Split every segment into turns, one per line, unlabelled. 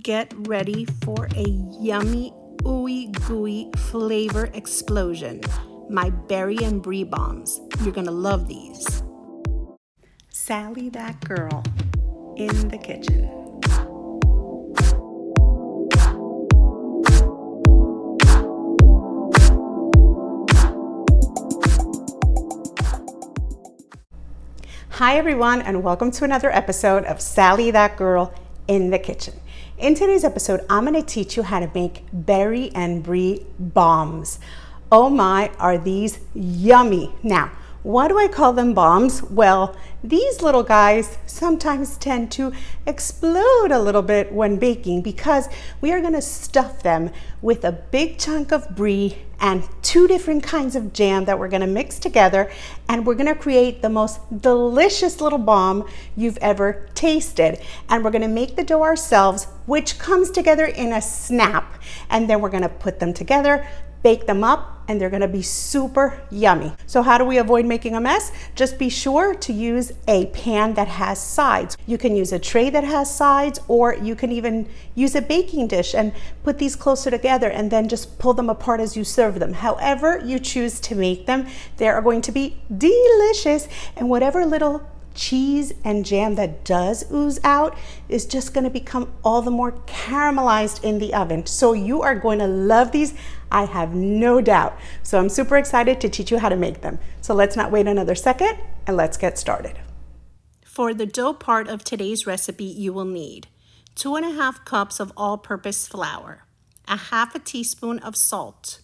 Get ready for a yummy, ooey-gooey flavor explosion. My Berry and Brie Bombs. You're gonna love these. Sally that girl in the kitchen. Hi everyone, and welcome to another episode of Sally That Girl in the Kitchen. In today's episode, I'm going to teach you how to make Berry and Brie Bombs. Oh my, are these yummy. Now, why do I call them bombs? Well, these little guys sometimes tend to explode a little bit when baking because we are going to stuff them with a big chunk of brie and 2 different kinds of jam that we're going to mix together, and we're going to create the most delicious little bomb you've ever tasted. And we're going to make the dough ourselves, which comes together in a snap, and then we're going to put them together, bake them up, and they're gonna be super yummy. So how do we avoid making a mess? Just be sure to use a pan that has sides. You can use a tray that has sides, or you can even use a baking dish and put these closer together and then just pull them apart as you serve them. However you choose to make them, they are going to be delicious, and whatever little cheese and jam that does ooze out is just going to become all the more caramelized in the oven. So you are going to love these, I have no doubt. So I'm super excited to teach you how to make them. So let's not wait another second and let's get started. For the dough part of today's recipe, you will need 2.5 cups of all-purpose flour, 1/2 teaspoon of salt,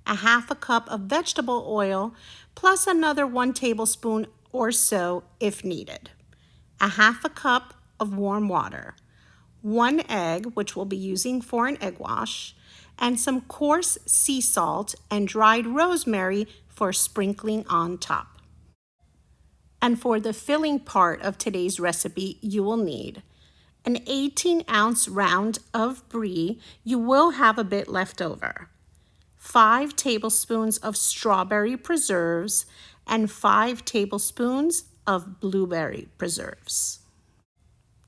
1/2 cup of vegetable oil, plus another 1 tablespoon or so if needed, 1/2 cup of warm water, 1 egg, which we'll be using for an egg wash, and some coarse sea salt and dried rosemary for sprinkling on top. And for the filling part of today's recipe, you will need an 18-ounce round of brie. You will have a bit left over, 5 tablespoons of strawberry preserves, and 5 tablespoons of blueberry preserves.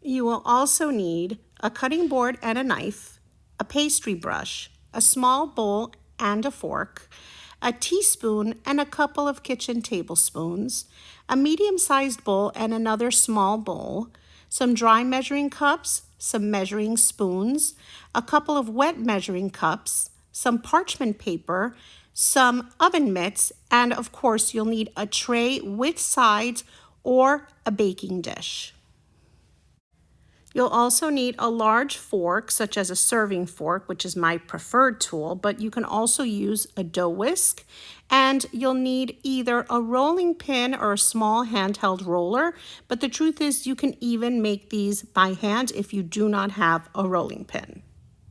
You will also need a cutting board and a knife, a pastry brush, a small bowl and a fork, a teaspoon and a couple of kitchen tablespoons, a medium-sized bowl and another small bowl, some dry measuring cups, some measuring spoons, a couple of wet measuring cups, some parchment paper, some oven mitts, and of course you'll need a tray with sides or a baking dish. You'll also need a large fork, such as a serving fork, which is my preferred tool, but you can also use a dough whisk. And you'll need either a rolling pin or a small handheld roller, but the truth is you can even make these by hand if you do not have a rolling pin.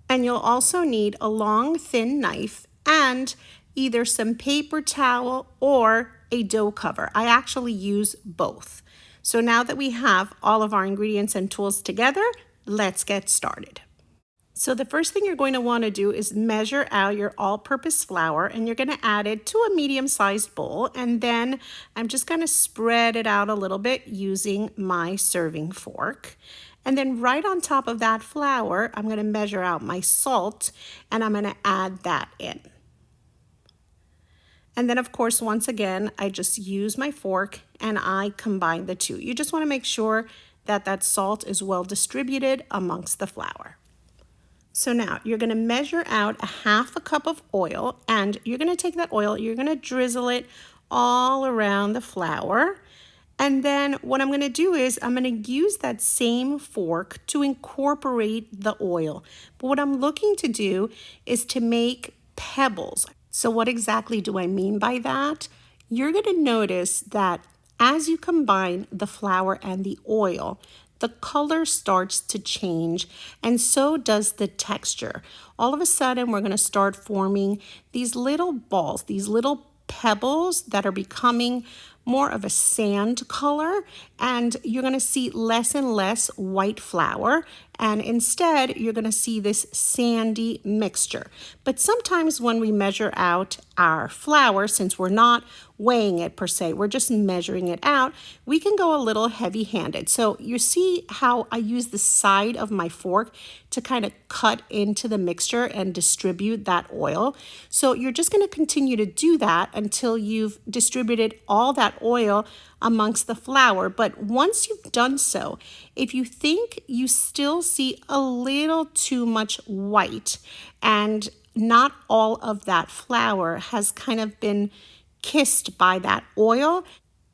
And you'll also need a long, thin knife and either some paper towel or a dough cover. I actually use both. So now that we have all of our ingredients and tools together, let's get started. So the first thing you're going to want to do is measure out your all-purpose flour, and you're going to add it to a medium-sized bowl, and then I'm just going to spread it out a little bit using my serving fork. And then right on top of that flour, I'm going to measure out my salt, and I'm going to add that in. And then, of course, once again, I just use my fork and I combine the two. You just want to make sure that that salt is well distributed amongst the flour. So now you're going to measure out 1/2 cup of oil, and you're going to take that oil, you're going to drizzle it all around the flour. And then what I'm going to do is I'm going to use that same fork to incorporate the oil. But what I'm looking to do is to make pebbles. So what exactly do I mean by that? You're going to notice that as you combine the flour and the oil, the color starts to change, and so does the texture. All of a sudden, we're going to start forming these little balls, these little pebbles that are becoming more of a sand color, and you're going to see less and less white flour, and instead you're going to see this sandy mixture. But sometimes when we measure out our flour, since we're not weighing it per se, we're just measuring it out, we can go a little heavy-handed. So you see how I use the side of my fork to kind of cut into the mixture and distribute that oil. So you're just going to continue to do that until you've distributed all that oil amongst the flour. But once you've done so, if you think you still see a little too much white and not all of that flour has kind of been kissed by that oil,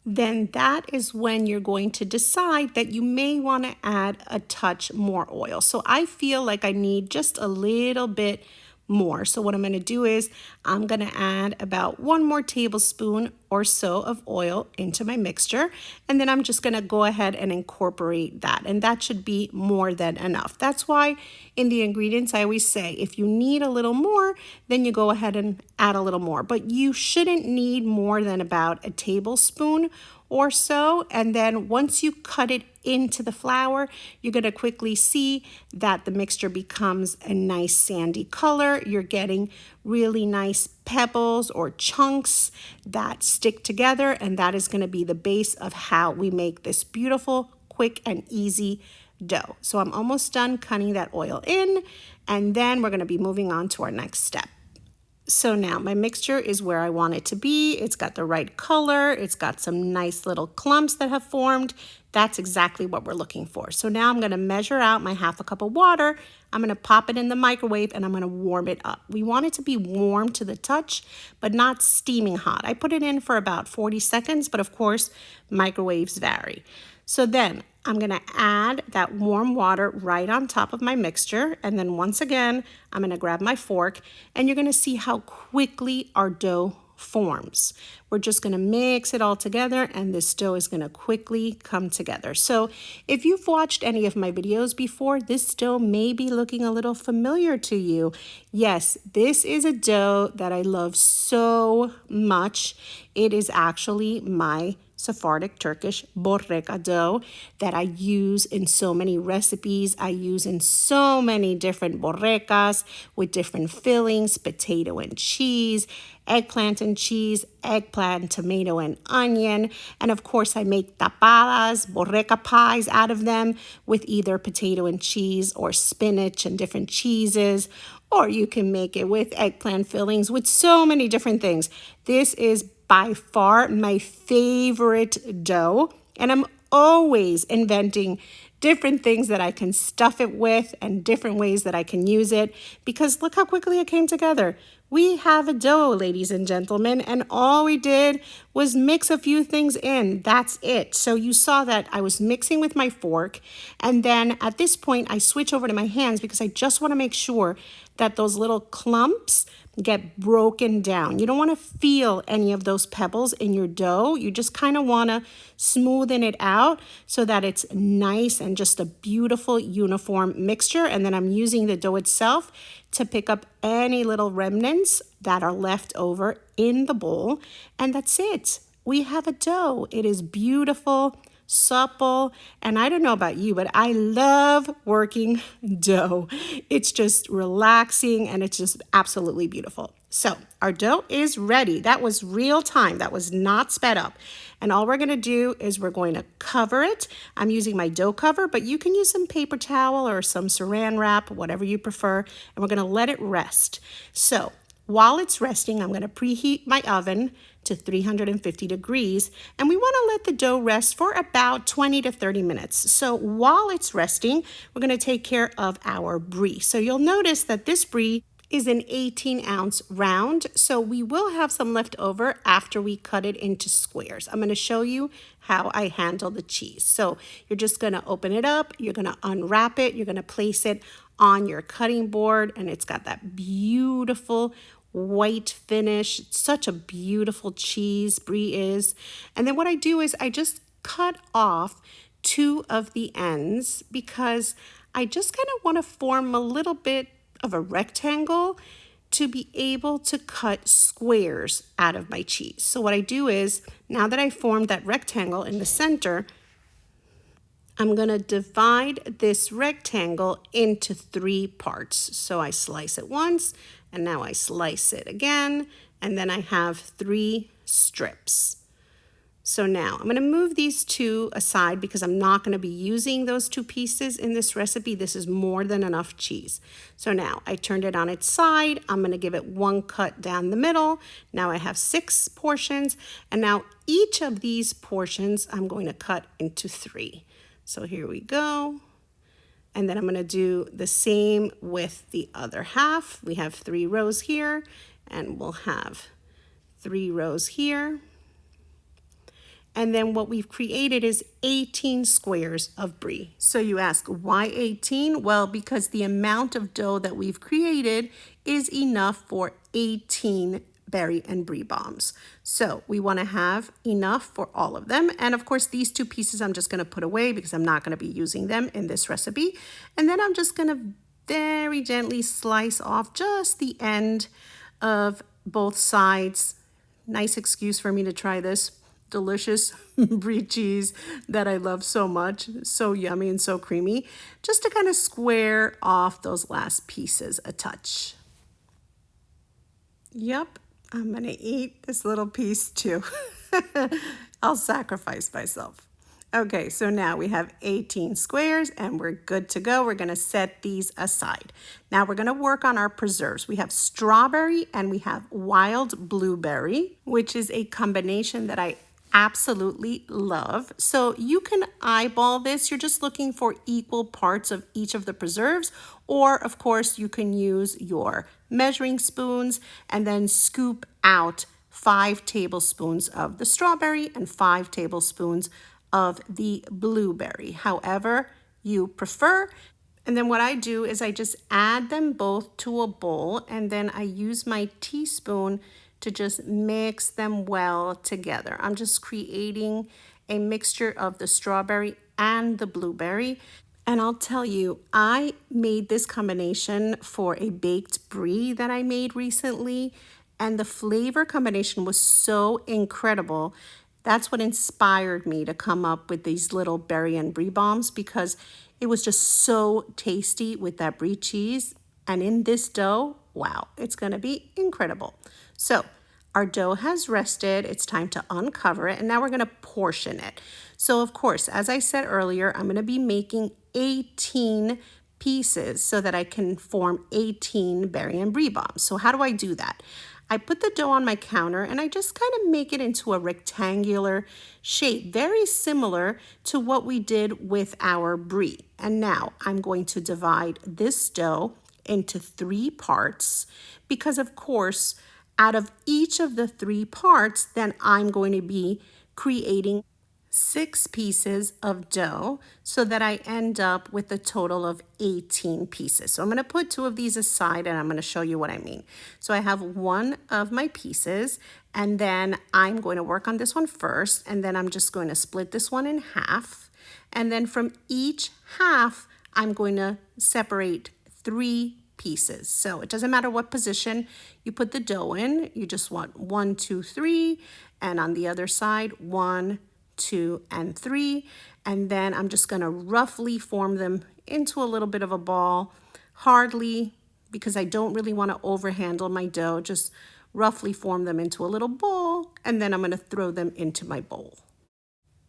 then that is when you're going to decide that you may want to add a touch more oil. So I feel like I need just a little bit more. So what I'm going to do is I'm going to add about 1 more tablespoon or so of oil into my mixture, and then I'm just going to go ahead and incorporate that, and that should be more than enough. That's why in the ingredients I always say if you need a little more, then you go ahead and add a little more, but you shouldn't need more than about a tablespoon or so. And then once you cut it into the flour, you're going to quickly see that the mixture becomes a nice sandy color. You're getting really nice pebbles or chunks that stick together, and that is going to be the base of how we make this beautiful, quick, and easy dough. So I'm almost done cutting that oil in, and then we're going to be moving on to our next step. So now my mixture is where I want it to be. It's got the right color. It's got some nice little clumps that have formed. That's exactly what we're looking for. So now I'm going to measure out my 1/2 cup of water. I'm going to pop it in the microwave and I'm going to warm it up. We want it to be warm to the touch, but not steaming hot. I put it in for about 40 seconds, but of course, microwaves vary. So then I'm going to add that warm water right on top of my mixture. And then once again, I'm going to grab my fork, and you're going to see how quickly our dough forms. We're just going to mix it all together, and this dough is going to quickly come together. So if you've watched any of my videos before, this dough may be looking a little familiar to you. Yes, this is a dough that I love so much. It is actually my Sephardic Turkish borreka dough that I use in so many recipes. I use in so many different borrekas with different fillings, potato and cheese, eggplant and cheese, eggplant, tomato and onion. And of course I make tapadas, borreka pies out of them with either potato and cheese or spinach and different cheeses, or you can make it with eggplant fillings with so many different things. This is by far my favorite dough, and I'm always inventing different things that I can stuff it with and different ways that I can use it, because look how quickly it came together. We have a dough, ladies and gentlemen, and all we did was mix a few things in. That's it. So you saw that I was mixing with my fork, and then at this point I switch over to my hands because I just want to make sure that those little clumps get broken down. You don't want to feel any of those pebbles in your dough. You just kind of want to smoothen it out so that it's nice and just a beautiful uniform mixture. And then I'm using the dough itself to pick up any little remnants that are left over in the bowl. And that's it. We have a dough. It is beautiful, supple, and I don't know about you, but I love working dough. It's just relaxing and it's just absolutely beautiful. So our dough is ready. That was real time. That was not sped up. And all we're going to do is we're going to cover it. I'm using my dough cover, but you can use some paper towel or some saran wrap, whatever you prefer, and we're going to let it rest. So while it's resting, I'm going to preheat my oven to 350 degrees, and we want to let the dough rest for about 20 to 30 minutes. So while it's resting, we're going to take care of our brie. So you'll notice that this brie is an 18-ounce round, so we will have some left over after we cut it into squares. I'm going to show you how I handle the cheese. So you're just going to open it up, you're going to unwrap it, you're going to place it on your cutting board, and it's got that beautiful white finish. It's such a beautiful cheese, brie is. And then what I do is I just cut off 2 of the ends because I just kind of want to form a little bit of a rectangle to be able to cut squares out of my cheese. So what I do is, now that I formed that rectangle in the center, I'm gonna divide this rectangle into 3 parts. So I slice it once, and now I slice it again, and then I have 3 strips. So now I'm gonna move these 2 aside because I'm not gonna be using those 2 pieces in this recipe. This is more than enough cheese. So now I turned it on its side. I'm gonna give it 1 cut down the middle. Now I have 6 portions, and now each of these portions I'm going to cut into 3. So here we go. And then I'm gonna do the same with the other half. We have 3 rows here, and we'll have 3 rows here. And then what we've created is 18 squares of brie. So you ask, why 18? Well, because the amount of dough that we've created is enough for 18 Berry and Brie bombs. So we want to have enough for all of them. And of course, these 2 pieces I'm just going to put away because I'm not going to be using them in this recipe. And then I'm just going to very gently slice off just the end of both sides. Nice excuse for me to try this delicious Brie cheese that I love so much. So yummy and so creamy. Just to kind of square off those last pieces a touch. Yep. I'm gonna eat this little piece too. I'll sacrifice myself. Okay, so now we have 18 squares and we're good to go. We're gonna set these aside. Now we're gonna work on our preserves. We have strawberry and we have wild blueberry, which is a combination that I absolutely love. So you can eyeball this. You're just looking for equal parts of each of the preserves, or of course you can use your measuring spoons and then scoop out 5 tablespoons of the strawberry and 5 tablespoons of the blueberry, however you prefer. And then what I do is I just add them both to a bowl, and then I use my teaspoon to just mix them well together. I'm just creating a mixture of the strawberry and the blueberry. And I'll tell you, I made this combination for a baked brie that I made recently, and the flavor combination was so incredible. That's what inspired me to come up with these little Berry and Brie bombs, because it was just so tasty with that Brie cheese. And in this dough, wow, it's gonna be incredible. So our dough has rested. It's time to uncover it, and now we're gonna portion it. So of course, as I said earlier, I'm gonna be making 18 pieces so that I can form 18 Berry and Brie bombs. So how do I do that? I put the dough on my counter and I just kind of make it into a rectangular shape, very similar to what we did with our brie. And now I'm going to divide this dough into 3 parts because, of course, out of each of the 3 parts, then I'm going to be creating 6 pieces of dough so that I end up with a total of 18 pieces. So I'm going to put 2 of these aside and I'm going to show you what I mean. So I have 1 of my pieces, and then I'm going to work on this one first, and then I'm just going to split this one in half. And then from each half, I'm going to separate 3 pieces. So it doesn't matter what position you put the dough in. You just want 1, 2, 3, and on the other side, 1, 2, and 3. And then I'm just going to roughly form them into a little bit of a ball, hardly, because I don't really want to overhandle my dough, just roughly form them into a little ball, and then I'm going to throw them into my bowl.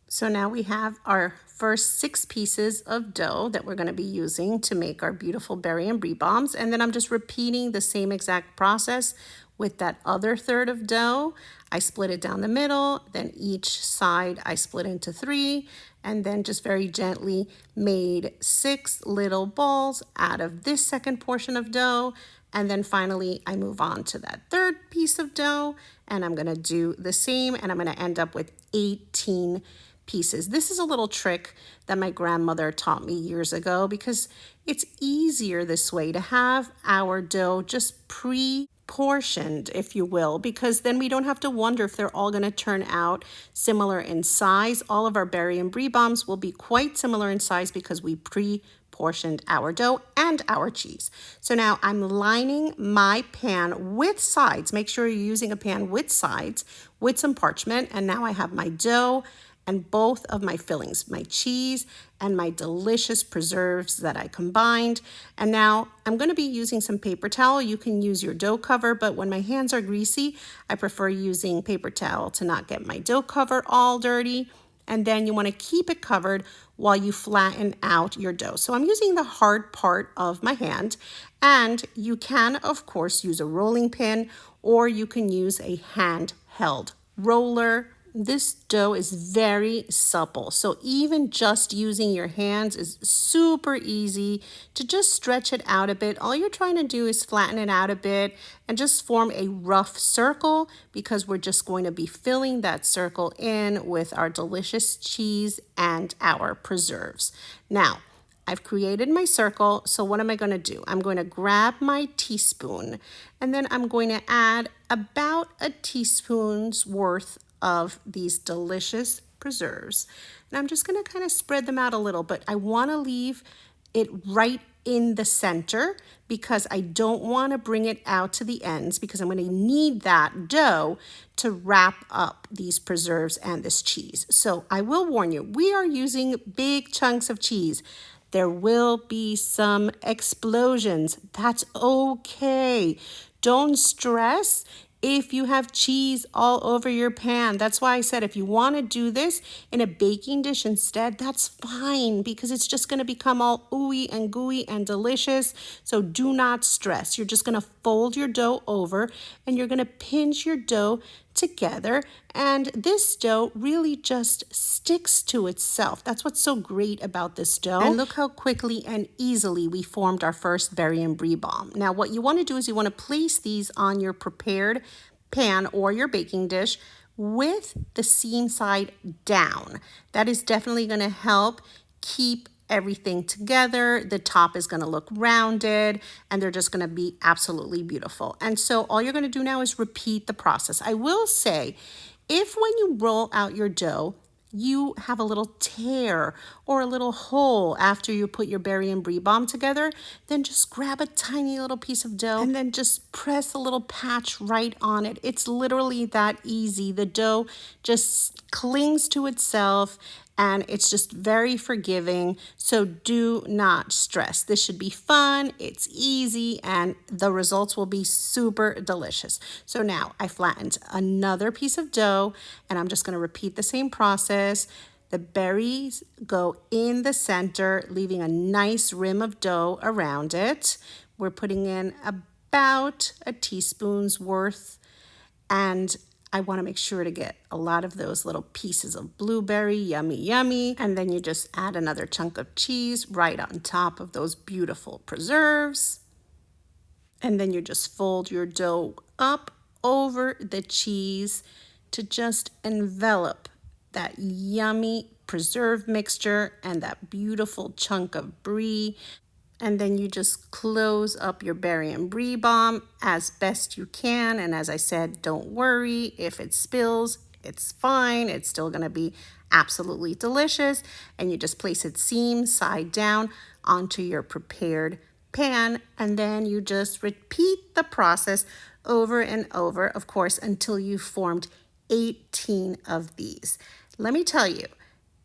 So now we have our first 6 pieces of dough that we're going to be using to make our beautiful Berry and Brie bombs. And then I'm just repeating the same exact process with that other third of dough. I split it down the middle, then each side I split into 3, and then just very gently made 6 little balls out of this second portion of dough. And then finally, I move on to that third piece of dough, and I'm going to do the same, and I'm going to end up with 18 pieces. This is a little trick that my grandmother taught me years ago, because it's easier this way to have our dough just pre-portioned, if you will, because then we don't have to wonder if they're all going to turn out similar in size. All of our Berry and Brie bombs will be quite similar in size because we pre-portioned portioned our dough and our cheese. So now I'm lining my pan with sides. Make sure you're using a pan with sides with some parchment. And now I have my dough and both of my fillings, my cheese and my delicious preserves that I combined. And now I'm going to be using some paper towel. You can use your dough cover, but when my hands are greasy, I prefer using paper towel to not get my dough cover all dirty. And then you want to keep it covered while you flatten out your dough. So I'm using the hard part of my hand, and you can, of course, use a rolling pin, or you can use a handheld roller. This dough is very supple, so even just using your hands is super easy to just stretch it out a bit. All you're trying to do is flatten it out a bit and just form a rough circle, because we're just going to be filling that circle in with our delicious cheese and our preserves. Now, I've created my circle, so what am I going to do? I'm going to grab my teaspoon, and then I'm going to add about a teaspoon's worth of these delicious preserves. And I'm just going to kind of spread them out a little, but I want to leave it right in the center because I don't want to bring it out to the ends, because I'm going to need that dough to wrap up these preserves and this cheese. So I will warn you, we are using big chunks of cheese. There will be some explosions. That's okay. Don't stress if you have cheese all over your pan. That's why I said if you want to do this in a baking dish instead, that's fine, because it's just going to become all ooey and gooey and delicious. So do not stress. You're just going to fold your dough over and you're going to pinch your dough together, and this dough really just sticks to itself. That's what's so great about this dough. And look how quickly and easily we formed our first Berry and Brie bomb. Now what you want to do is you want to place these on your prepared pan or your baking dish with the seam side down. That is definitely going to help keep everything together. The top is going to look rounded, and they're just going to be absolutely beautiful. And so all you're going to do now is repeat the process. I will say, if when you roll out your dough, you have a little tear or a little hole after you put your Berry and Brie bomb together, then just grab a tiny little piece of dough and then just press a little patch right on it. It's literally that easy. The dough just clings to itself, and it's just very forgiving. So do not stress. This should be fun, it's easy, and the results will be super delicious. So now I flattened another piece of dough, and I'm just going to repeat the same process. The berries go in the center, leaving a nice rim of dough around it. We're putting in about a teaspoon's worth, and I want to make sure to get a lot of those little pieces of blueberry, yummy, yummy. And then you just add another chunk of cheese right on top of those beautiful preserves. And then you just fold your dough up over the cheese to just envelop that yummy preserve mixture and that beautiful chunk of brie. And then you just close up your Berry and Brie bomb as best you can. And as I said, don't worry if it spills, it's fine. It's still going to be absolutely delicious. And you just place it seam side down onto your prepared pan. And then you just repeat the process over and over, of course, until you've formed 18 of these. Let me tell you,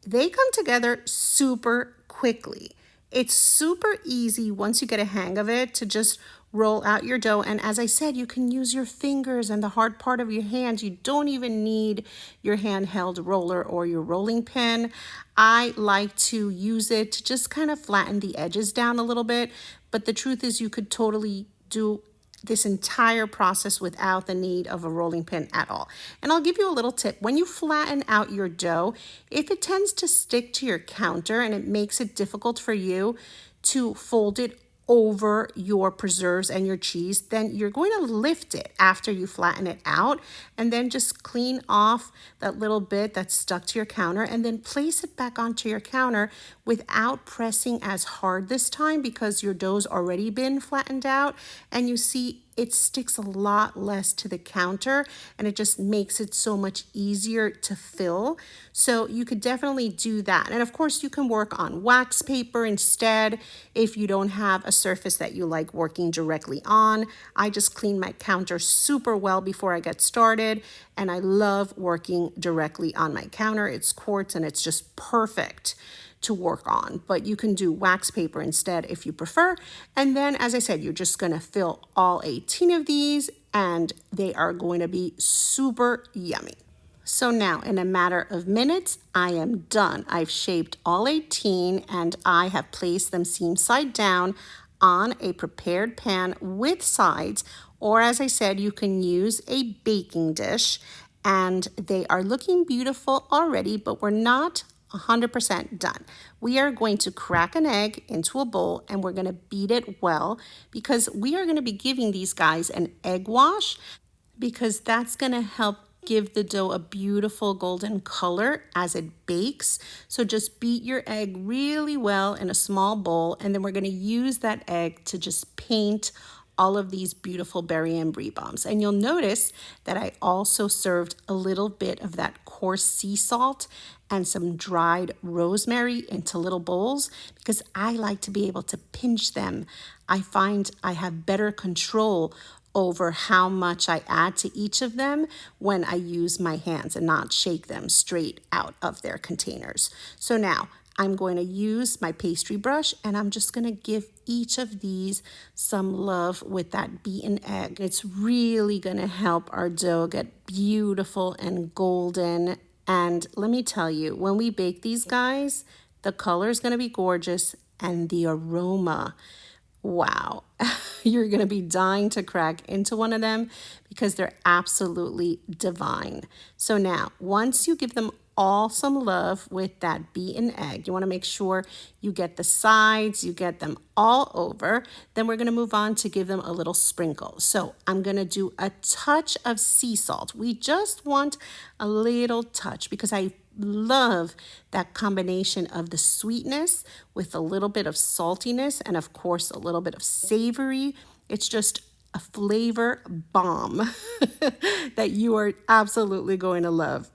they come together super quickly. It's super easy once you get a hang of it to just roll out your dough. And as I said, you can use your fingers and the hard part of your hands. You don't even need your handheld roller or your rolling pin. I like to use it to just kind of flatten the edges down a little bit. But the truth is, you could totally do this entire process without the need of a rolling pin at all. And I'll give you a little tip. When you flatten out your dough, if it tends to stick to your counter and it makes it difficult for you to fold it over your preserves and your cheese, then you're going to lift it after you flatten it out, and then just clean off that little bit that's stuck to your counter, and then place it back onto your counter without pressing as hard this time, because your dough's already been flattened out. And you see, it sticks a lot less to the counter and it just makes it so much easier to fill. So you could definitely do that. And of course you can work on wax paper instead if you don't have a surface that you like working directly on. I just clean my counter super well before I get started, and I love working directly on my counter. It's quartz and it's just perfect to work on, but you can do wax paper instead if you prefer. And then, as I said, you're just gonna fill all 18 of these and they are going to be super yummy. So now, in a matter of minutes, I am done. I've shaped all 18 and I have placed them seam side down on a prepared pan with sides, or as I said, you can use a baking dish, and they are looking beautiful already, but we're not 100% done. We are going to crack an egg into a bowl and we're going to beat it well, because we are going to be giving these guys an egg wash, because that's going to help give the dough a beautiful golden color as it bakes. So just beat your egg really well in a small bowl, and then we're going to use that egg to just paint all of these beautiful Berry and Brie bombs. And you'll notice that I also served a little bit of that coarse sea salt and some dried rosemary into little bowls, because I like to be able to pinch them. I find I have better control over how much I add to each of them when I use my hands and not shake them straight out of their containers. So now I'm going to use my pastry brush and I'm just going to give each of these some love with that beaten egg. It's really going to help our dough get beautiful and golden. And let me tell you, when we bake these guys, the color is going to be gorgeous and the aroma, wow, you're going to be dying to crack into one of them because they're absolutely divine. So now, once you give them all some love with that beaten egg, you want to make sure you get the sides, you get them all over. Then we're going to move on to give them a little sprinkle. So I'm going to do a touch of sea salt. We just want a little touch because I love that combination of the sweetness with a little bit of saltiness and of course a little bit of savory. It's just a flavor bomb that you are absolutely going to love.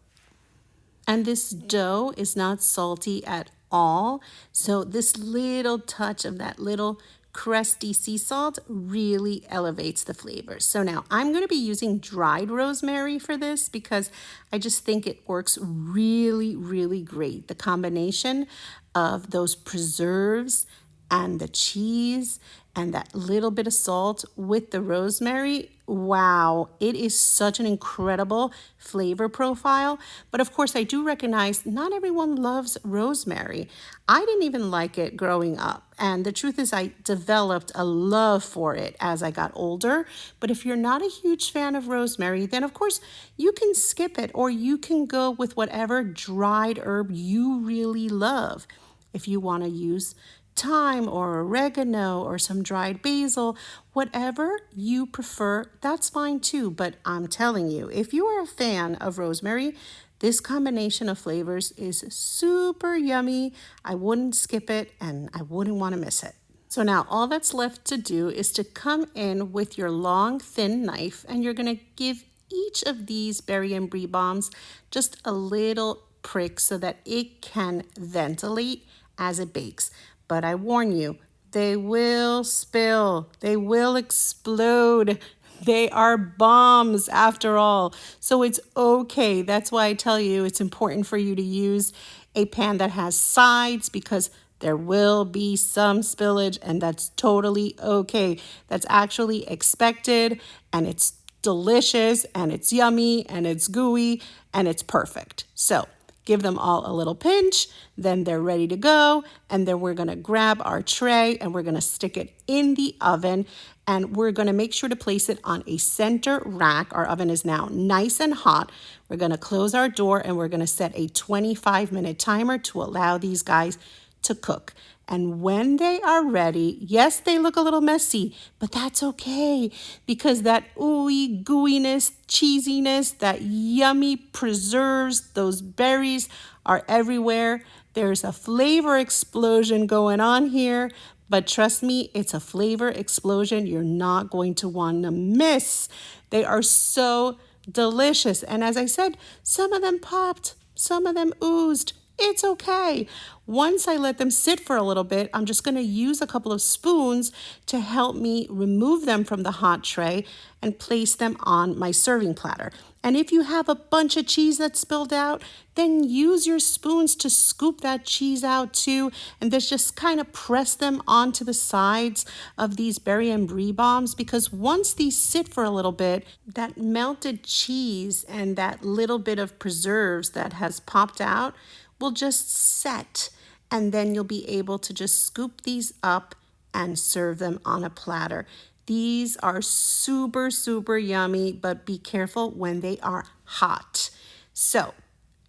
And this dough is not salty at all. So this little touch of that little crusty sea salt really elevates the flavors. So now I'm going to be using dried rosemary for this because I just think it works really, really great. The combination of those preserves and the cheese and that little bit of salt with the rosemary, wow, it is such an incredible flavor profile. But of course, I do recognize not everyone loves rosemary. I didn't even like it growing up. And the truth is I developed a love for it as I got older. But if you're not a huge fan of rosemary, then of course you can skip it, or you can go with whatever dried herb you really love. If you want to use thyme or oregano or some dried basil, whatever you prefer, that's fine too. But I'm telling you, if you are a fan of rosemary, this combination of flavors is super yummy. I wouldn't skip it and I wouldn't want to miss it. So now all that's left to do is to come in with your long, thin knife, and you're going to give each of these Berry and Brie bombs just a little prick so that it can ventilate as it bakes. But I warn you, they will spill, they will explode. They are bombs after all. So it's okay. That's why I tell you it's important for you to use a pan that has sides, because there will be some spillage and that's totally okay. That's actually expected, and it's delicious and it's yummy and it's gooey and it's perfect. So give them all a little pinch, then they're ready to go. And then we're gonna grab our tray and we're gonna stick it in the oven, and we're gonna make sure to place it on a center rack. Our oven is now nice and hot. We're gonna close our door and we're gonna set a 25-minute timer to allow these guys to cook. And when they are ready, yes, they look a little messy, but that's okay, because that ooey gooiness, cheesiness, that yummy preserves, those berries are everywhere. There's a flavor explosion going on here, But trust me, it's a flavor explosion you're not going to want to miss. They are so delicious. And as I said, some of them popped, some of them oozed. It's okay. Once I let them sit for a little bit, I'm just going to use a couple of spoons to help me remove them from the hot tray and place them on my serving platter. And if you have a bunch of cheese that's spilled out, then use your spoons to scoop that cheese out too, and just kind of press them onto the sides of these Berry and Brie Bombs, because once these sit for a little bit, that melted cheese and that little bit of preserves that has popped out will just set, and then you'll be able to just scoop these up and serve them on a platter. These are super, super yummy, but be careful when they are hot. So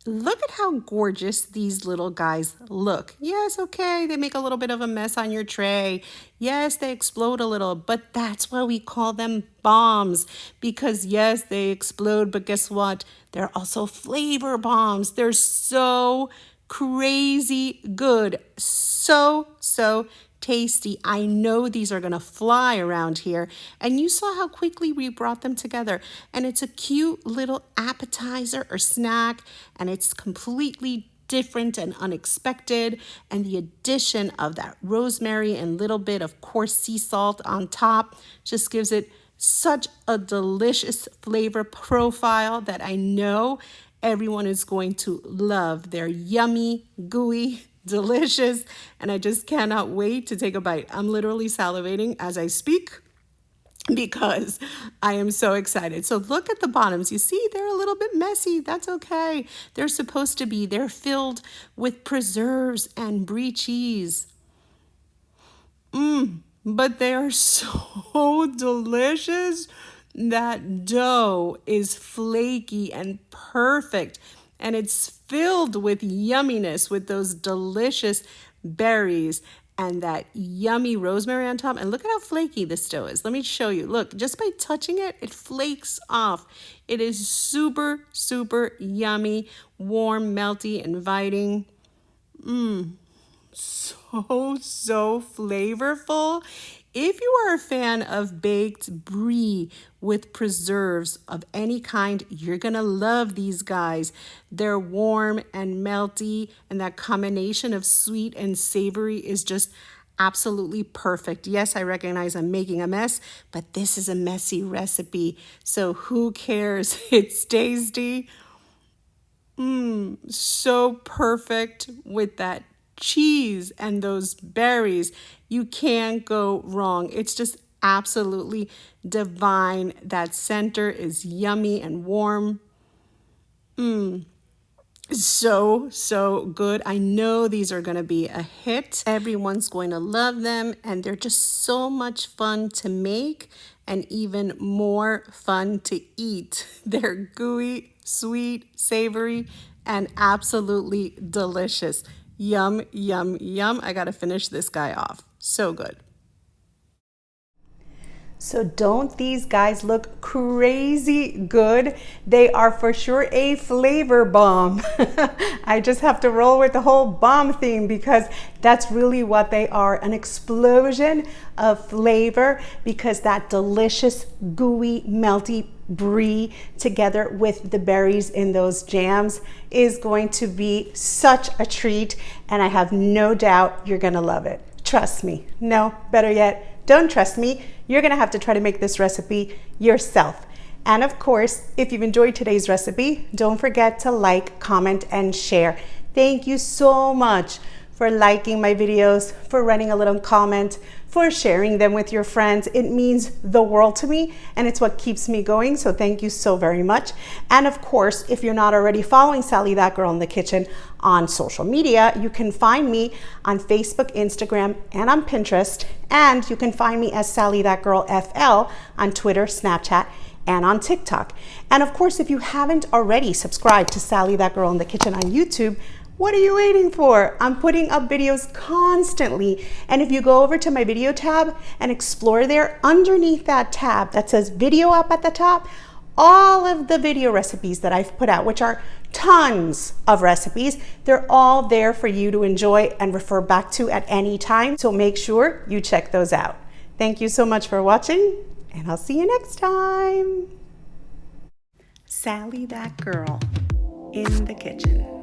look at how gorgeous these little guys look. Yes, okay, they make a little bit of a mess on your tray. Yes, they explode a little, but that's why we call them bombs, because yes, they explode, but guess what? They're also flavor bombs. They're so crazy good. So tasty. I know these are going to fly around here. And you saw how quickly we brought them together. And it's a cute little appetizer or snack. And it's completely different and unexpected. And the addition of that rosemary and little bit of coarse sea salt on top just gives it such a delicious flavor profile that I know everyone is going to love. They're yummy, gooey, delicious, and I just cannot wait to take a bite. I'm literally salivating as I speak because I am so excited. So look at the bottoms. You see, they're a little bit messy. That's okay. They're supposed to be. They're filled with preserves and Brie cheese. But they are so delicious. That dough is flaky and perfect, and it's filled with yumminess with those delicious berries and that yummy rosemary on top. And look at how flaky this dough is. Let me show you. Look, just by touching it, it flakes off. It is super, super yummy, warm, melty, inviting. So flavorful. If you are a fan of baked brie with preserves of any kind, you're going to love these guys. They're warm and melty, and that combination of sweet and savory is just absolutely perfect. Yes, I recognize I'm making a mess, but this is a messy recipe, so who cares? It's tasty. So perfect with that cheese and those berries. You can't go wrong. It's just absolutely divine. That center is yummy and warm. So good. I know these are going to be a hit. Everyone's going to love them, and they're just so much fun to make and even more fun to eat. They're gooey, sweet, savory, and absolutely delicious. Yum, yum, yum. I got to finish this guy off. So good. So don't these guys look crazy good? They are for sure a flavor bomb. I just have to roll with the whole bomb theme because that's really what they are, an explosion of flavor, because that delicious, gooey, melty brie together with the berries in those jams is going to be such a treat, and I have no doubt you're gonna love it. Trust me. No, better yet, don't trust me. You're gonna have to try to make this recipe yourself. And of course, if you've enjoyed today's recipe, don't forget to like, comment, and share. Thank you so much for liking my videos, for writing a little comment, for sharing them with your friends. It means the world to me, and it's what keeps me going, so thank you so very much. And of course, if you're not already following Sally That Girl in the Kitchen on social media, you can find me on Facebook, Instagram, and on Pinterest, and you can find me as Sally That Girl FL on Twitter, Snapchat, and on TikTok. And of course, if you haven't already subscribed to Sally That Girl in the Kitchen on YouTube, what are you waiting for? I'm putting up videos constantly. And if you go over to my video tab and explore there, underneath that tab that says video up at the top, all of the video recipes that I've put out, which are tons of recipes. They're all there for you to enjoy and refer back to at any time. So make sure you check those out. Thank you so much for watching, and I'll see you next time. Sally, that girl in the kitchen.